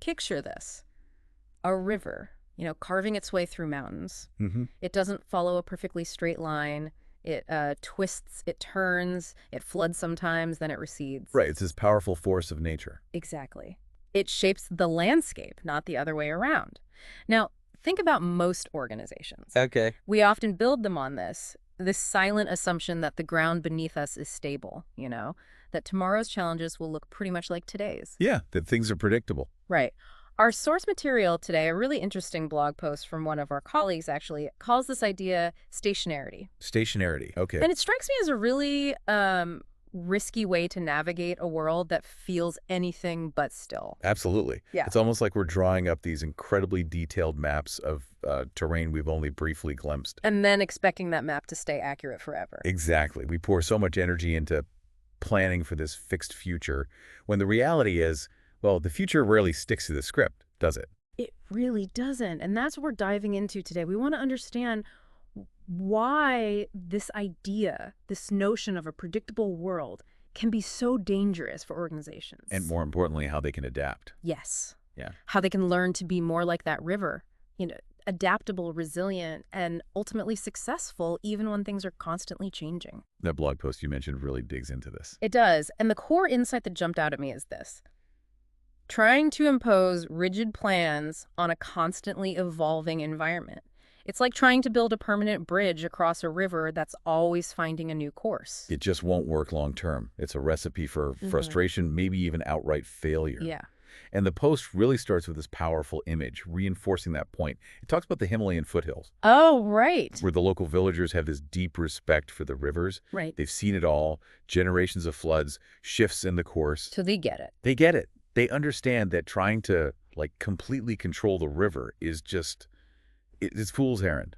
Picture this. A river, carving its way through mountains. It doesn't follow a perfectly straight line. It twists, it turns, it floods sometimes, then it recedes. Right, it's this powerful force of nature. Exactly. It shapes the landscape, not the other way around. Now, think about most organizations. Okay. We often build them on this silent assumption that the ground beneath us is stable, that tomorrow's challenges will look pretty much like today's. Yeah, that things are predictable. Right. Our source material today, a really interesting blog post from one of our colleagues actually, calls this idea stationarity. Stationarity, okay. And it strikes me as a really risky way to navigate a world that feels anything but still. Absolutely. Yeah. It's almost like we're drawing up these incredibly detailed maps of terrain we've only briefly glimpsed. And then expecting that map to stay accurate forever. Exactly. We pour so much energy into planning for this fixed future, when the reality is, well, the future rarely sticks to the script, does it? It really doesn't. And that's what we're diving into today. We want to understand why this idea, this notion of a predictable world, can be so dangerous for organizations. And more importantly, how they can adapt. Yes. Yeah. How they can learn to be more like that river, adaptable, resilient, and ultimately successful even when things are constantly changing. That blog post you mentioned really digs into this. It does. And the core insight that jumped out at me is this. Trying to impose rigid plans on a constantly evolving environment. It's like trying to build a permanent bridge across a river that's always finding a new course. It just won't work long term. It's a recipe for frustration, maybe even outright failure. Yeah. And the post really starts with this powerful image, reinforcing that point. It talks about the Himalayan foothills. Oh, right. Where the local villagers have this deep respect for the rivers. Right. They've seen it all, generations of floods, shifts in the course. So they get it. They get it. They understand that trying to, completely control the river is just, it's fool's errand.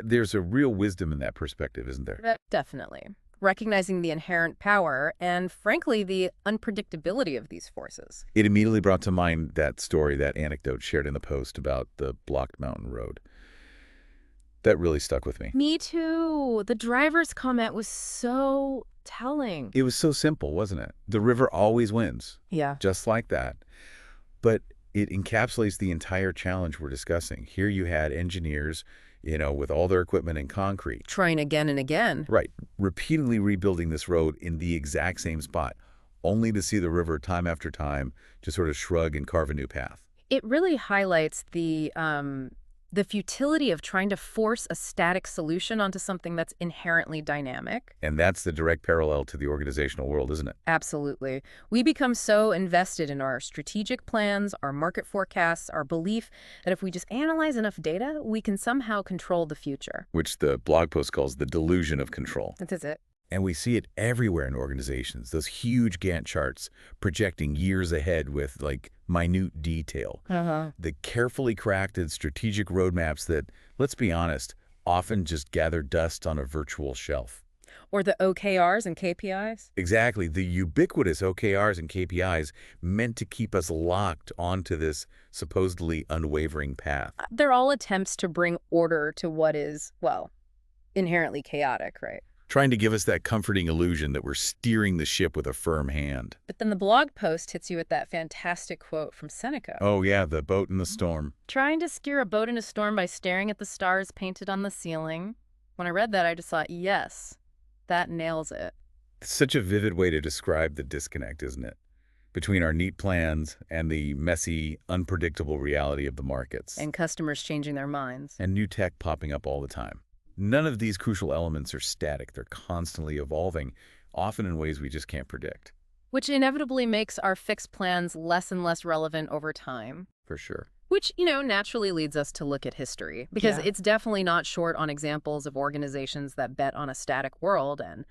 There's a real wisdom in that perspective, isn't there? Definitely. Recognizing the inherent power and, frankly, the unpredictability of these forces. It immediately brought to mind that story, that anecdote shared in the post about the blocked mountain road. That really stuck with me. Me too. The driver's comment was so telling. It was so simple, wasn't it? The river always wins. Yeah. Just like that. But it encapsulates the entire challenge we're discussing. Here you had engineers, with all their equipment in concrete. Trying again and again. Right. Repeatedly rebuilding this road in the exact same spot, only to see the river time after time just sort of shrug and carve a new path. It really highlights the futility of trying to force a static solution onto something that's inherently dynamic. And that's the direct parallel to the organizational world, isn't it? Absolutely. We become so invested in our strategic plans, our market forecasts, our belief that if we just analyze enough data, we can somehow control the future. Which the blog post calls the delusion of control. That's it. And we see it everywhere in organizations, those huge Gantt charts projecting years ahead with, minute detail. The carefully crafted strategic roadmaps that, let's be honest, often just gather dust on a virtual shelf. Or the OKRs and KPIs? Exactly. The ubiquitous OKRs and KPIs meant to keep us locked onto this supposedly unwavering path. They're all attempts to bring order to what is, inherently chaotic, right? Trying to give us that comforting illusion that we're steering the ship with a firm hand. But then the blog post hits you with that fantastic quote from Seneca. Oh yeah, the boat in the storm. Trying to steer a boat in a storm by staring at the stars painted on the ceiling. When I read that, I just thought, yes, that nails it. It's such a vivid way to describe the disconnect, isn't it? Between our neat plans and the messy, unpredictable reality of the markets. And customers changing their minds. And new tech popping up all the time. None of these crucial elements are static. They're constantly evolving, often in ways we just can't predict. Which inevitably makes our fixed plans less and less relevant over time. For sure. Which, naturally leads us to look at history. Because it's definitely not short on examples of organizations that bet on a static world and,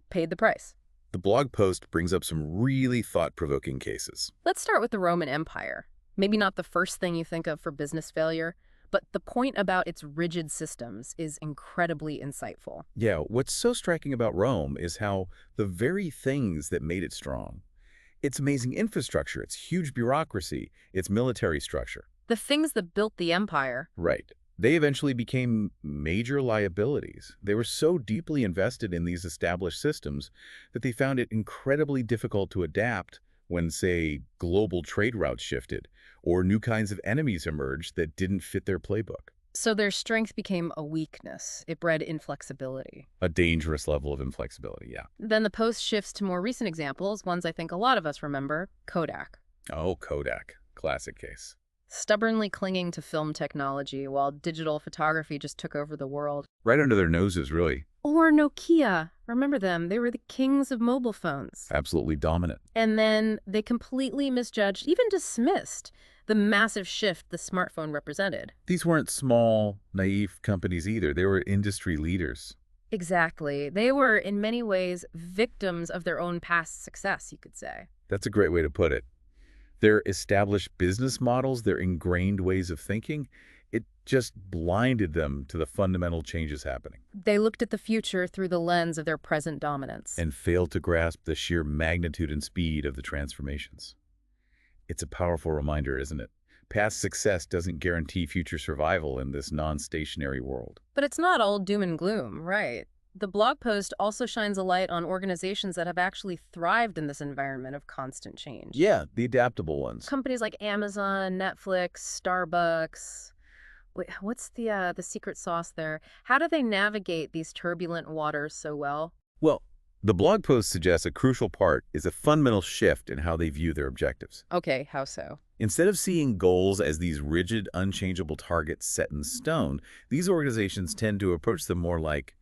paid the price. The blog post brings up some really thought-provoking cases. Let's start with the Roman Empire. Maybe not the first thing you think of for business failure, but the point about its rigid systems is incredibly insightful. Yeah, what's so striking about Rome is how the very things that made it strong, its amazing infrastructure, its huge bureaucracy, its military structure. The things that built the empire. Right. They eventually became major liabilities. They were so deeply invested in these established systems that they found it incredibly difficult to adapt when, say, global trade routes shifted or new kinds of enemies emerged that didn't fit their playbook. So their strength became a weakness. It bred inflexibility. A dangerous level of inflexibility, yeah. Then the Post shifts to more recent examples, ones I think a lot of us remember, Kodak. Oh, Kodak. Classic case. Stubbornly clinging to film technology while digital photography just took over the world. Right under their noses, really. Or Nokia. Remember them? They were the kings of mobile phones. Absolutely dominant. And then they completely misjudged, even dismissed, the massive shift the smartphone represented. These weren't small, naive companies either. They were industry leaders. Exactly. They were, in many ways, victims of their own past success, you could say. That's a great way to put it. Their established business models, their ingrained ways of thinking, it just blinded them to the fundamental changes happening. They looked at the future through the lens of their present dominance. And failed to grasp the sheer magnitude and speed of the transformations. It's a powerful reminder, isn't it? Past success doesn't guarantee future survival in this non-stationary world. But it's not all doom and gloom, right? The blog post also shines a light on organizations that have actually thrived in this environment of constant change. Yeah, the adaptable ones. Companies like Amazon, Netflix, Starbucks. Wait, what's the secret sauce there? How do they navigate these turbulent waters so well? Well, the blog post suggests a crucial part is a fundamental shift in how they view their objectives. Okay, how so? Instead of seeing goals as these rigid, unchangeable targets set in stone, these organizations tend to approach them more like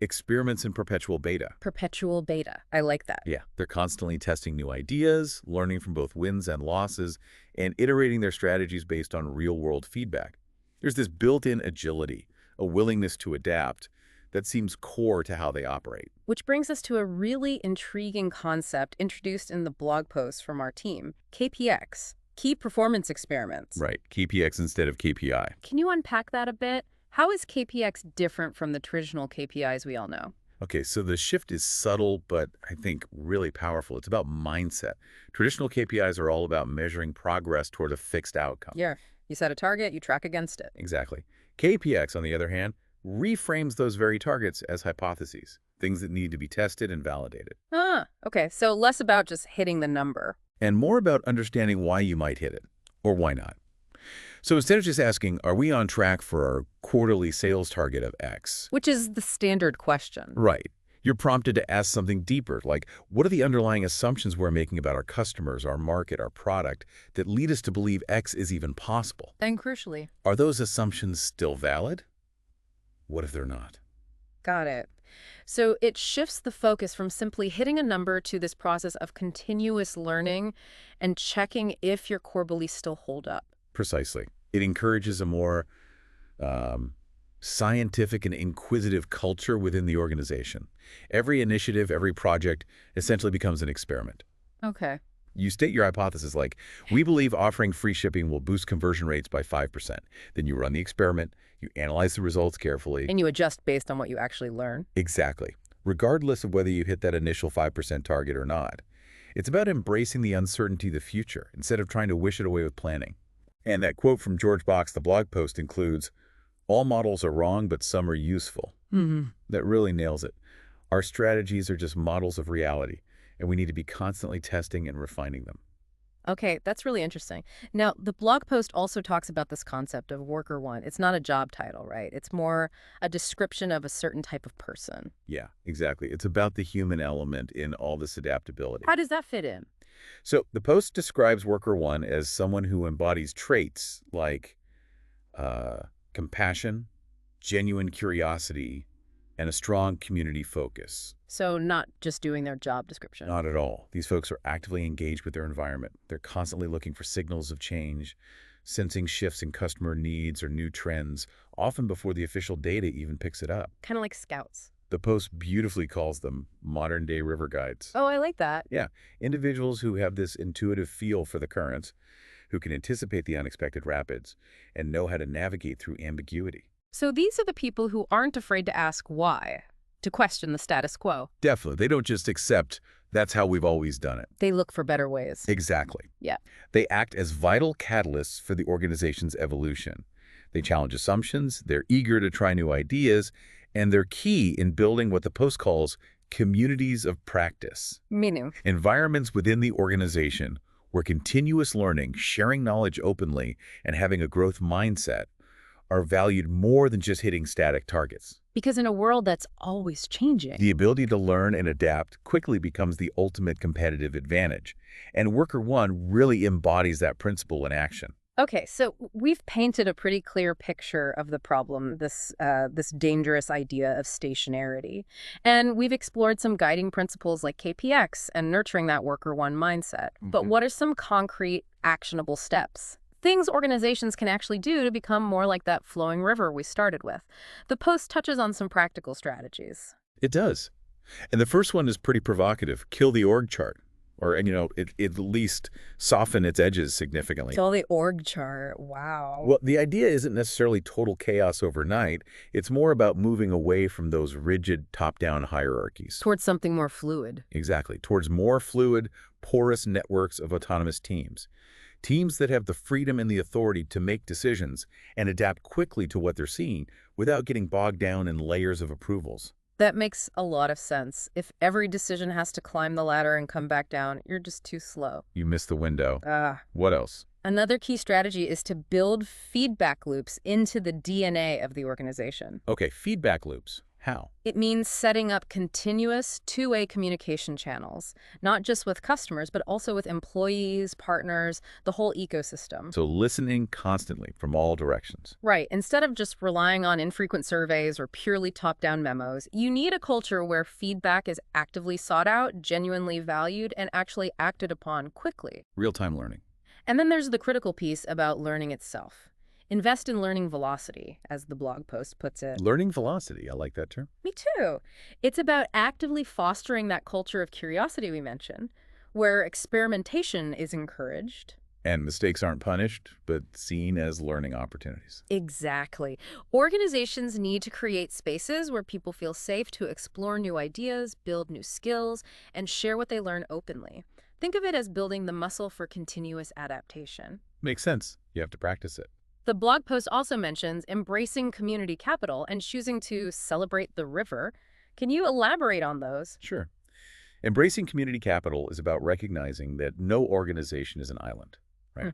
experiments in perpetual beta. Perpetual beta. I like that. Yeah, they're constantly testing new ideas, learning from both wins and losses, and iterating their strategies based on real-world feedback. There's this built-in agility, a willingness to adapt, that seems core to how they operate. Which brings us to a really intriguing concept introduced in the blog post from our team, KPX, Key Performance Experiments. Right, KPX instead of KPI. Can you unpack that a bit? How is KPX different from the traditional KPIs we all know? Okay, so the shift is subtle, but I think really powerful. It's about mindset. Traditional KPIs are all about measuring progress toward a fixed outcome. Yeah, you set a target, you track against it. Exactly. KPX, on the other hand, reframes those very targets as hypotheses, things that need to be tested and validated. Ah, okay, so less about just hitting the number. And more about understanding why you might hit it, or why not. So instead of just asking, are we on track for our quarterly sales target of X? Which is the standard question. Right. You're prompted to ask something deeper, like, what are the underlying assumptions we're making about our customers, our market, our product, that lead us to believe X is even possible? And crucially, Are those assumptions still valid? What if they're not? got it. So it shifts the focus from simply hitting a number to this process of continuous learning and checking if your core beliefs still hold up. Precisely. It encourages a more scientific and inquisitive culture within the organization. Every initiative, every project essentially becomes an experiment. Okay. You state your hypothesis like, we believe offering free shipping will boost conversion rates by 5%. Then you run the experiment, you analyze the results carefully. And you adjust based on what you actually learn. Exactly. Regardless of whether you hit that initial 5% target or not. It's about embracing the uncertainty of the future instead of trying to wish it away with planning. And that quote from George Box, the blog post, includes, all models are wrong, but some are useful. That really nails it. Our strategies are just models of reality, and we need to be constantly testing and refining them. Okay, that's really interesting. Now, the blog post also talks about this concept of worker one. It's not a job title, right? It's more a description of a certain type of person. Yeah, exactly. It's about the human element in all this adaptability. How does that fit in? So the post describes worker one as someone who embodies traits like compassion, genuine curiosity, and a strong community focus. So not just doing their job description. Not at all. These folks are actively engaged with their environment. They're constantly looking for signals of change, sensing shifts in customer needs or new trends, often before the official data even picks it up. Kind of like scouts. The post beautifully calls them modern-day river guides. Oh, I like that. Yeah, individuals who have this intuitive feel for the currents, who can anticipate the unexpected rapids, and know how to navigate through ambiguity. So these are the people who aren't afraid to ask why, to question the status quo. Definitely. They don't just accept that's how we've always done it. They look for better ways. Exactly. Yeah. They act as vital catalysts for the organization's evolution. They challenge assumptions, they're eager to try new ideas, and they're key in building what the post calls Communities of practice. Meaning? Environments within the organization where continuous learning, sharing knowledge openly, and having a growth mindset are valued more than just hitting static targets. Because in a world that's always changing. The ability to learn and adapt quickly becomes the ultimate competitive advantage, and Worker One really embodies that principle in action. Okay, so we've painted a pretty clear picture of the problem, this dangerous idea of stationarity. And we've explored some guiding principles like KPIs and nurturing that worker one mindset. But what are some concrete, actionable steps? Things organizations can actually do to become more like that flowing river we started with. The post touches on some practical strategies. It does. And the first one is pretty provocative. Kill the org chart. Or, at least soften its edges significantly. Kill the org chart. Wow. Well, the idea isn't necessarily total chaos overnight. It's more about moving away from those rigid top-down hierarchies. Towards something more fluid. Exactly. Towards more fluid, porous networks of autonomous teams. Teams that have the freedom and the authority to make decisions and adapt quickly to what they're seeing without getting bogged down in layers of approvals. That makes a lot of sense. If every decision has to climb the ladder and come back down, you're just too slow. You missed the window. Ah. What else? Another key strategy is to build feedback loops into the DNA of the organization. Okay, feedback loops. How? It means setting up continuous two-way communication channels, not just with customers, but also with employees, partners, the whole ecosystem. So listening constantly from all directions. Right. Instead of just relying on infrequent surveys or purely top-down memos, you need a culture where feedback is actively sought out, genuinely valued, and actually acted upon quickly. Real-time learning. And then there's the critical piece about learning itself. Invest in learning velocity, as the blog post puts it. Learning velocity. I like that term. Me too. It's about actively fostering that culture of curiosity we mentioned, where experimentation is encouraged. And mistakes aren't punished, but seen as learning opportunities. Exactly. Organizations need to create spaces where people feel safe to explore new ideas, build new skills, and share what they learn openly. Think of it as building the muscle for continuous adaptation. Makes sense. You have to practice it. The blog post also mentions embracing community capital and choosing to celebrate the river. Can you elaborate on those? Sure. Embracing community capital is about recognizing that no organization is an island, right?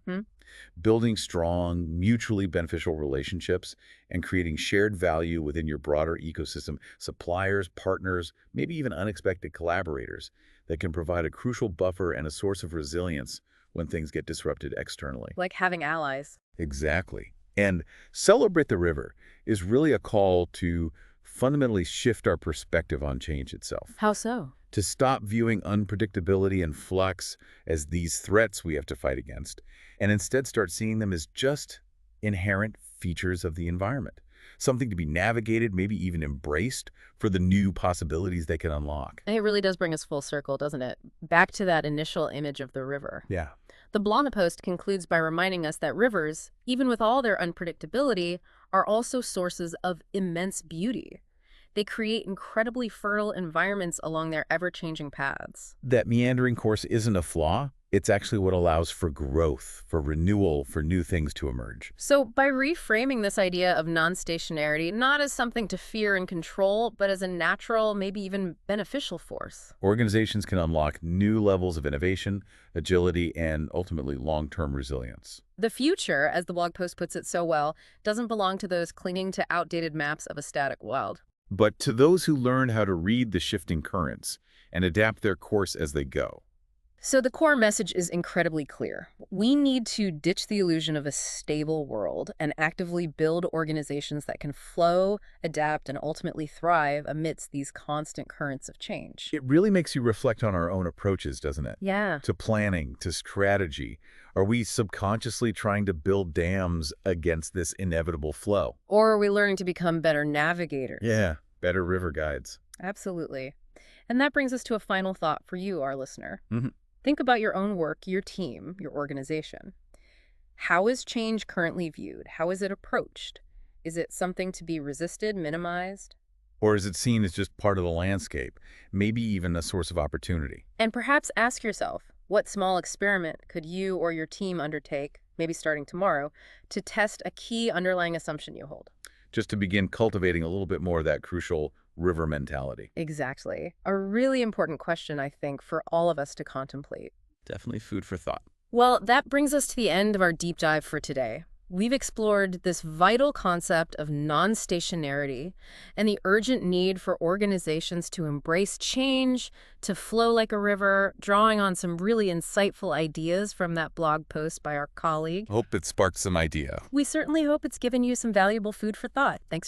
Building strong, mutually beneficial relationships and creating shared value within your broader ecosystem, suppliers, partners, maybe even unexpected collaborators that can provide a crucial buffer and a source of resilience when things get disrupted externally. Like having allies. Exactly. And Celebrate the River is really a call to fundamentally shift our perspective on change itself. How so? To stop viewing unpredictability and flux as these threats we have to fight against, and instead start seeing them as just inherent features of the environment. Something to be navigated, maybe even embraced for the new possibilities they can unlock. It really does bring us full circle, doesn't it? Back to that initial image of the river. Yeah. The blog post concludes by reminding us that rivers, even with all their unpredictability, are also sources of immense beauty. They create incredibly fertile environments along their ever-changing paths. That meandering course isn't a flaw. It's actually what allows for growth, for renewal, for new things to emerge. So by reframing this idea of non-stationarity not as something to fear and control, but as a natural, maybe even beneficial force. Organizations can unlock new levels of innovation, agility, and ultimately long-term resilience. The future, as the blog post puts it so well, doesn't belong to those clinging to outdated maps of a static world. But to those who learn how to read the shifting currents and adapt their course as they go. So the core message is incredibly clear. We need to ditch the illusion of a stable world and actively build organizations that can flow, adapt, and ultimately thrive amidst these constant currents of change. It really makes you reflect on our own approaches, doesn't it? Yeah. To planning, to strategy. Are we subconsciously trying to build dams against this inevitable flow? Or are we learning to become better navigators? Yeah, better river guides. Absolutely. And that brings us to a final thought for you, our listener. Mm-hmm. Think about your own work, your team, your organization. How is change currently viewed? How is it approached? Is it something to be resisted, minimized? Or is it seen as just part of the landscape, maybe even a source of opportunity? And perhaps ask yourself, what small experiment could you or your team undertake, maybe starting tomorrow, to test a key underlying assumption you hold? Just to begin cultivating a little bit more of that crucial river mentality. Exactly. A really important question, I think, for all of us to contemplate. Definitely food for thought. Well, that brings us to the end of our deep dive for today. We've explored this vital concept of non-stationarity and the urgent need for organizations to embrace change, to flow like a river, drawing on some really insightful ideas from that blog post by our colleague. Hope it sparked some idea. We certainly hope it's given you some valuable food for thought. Thanks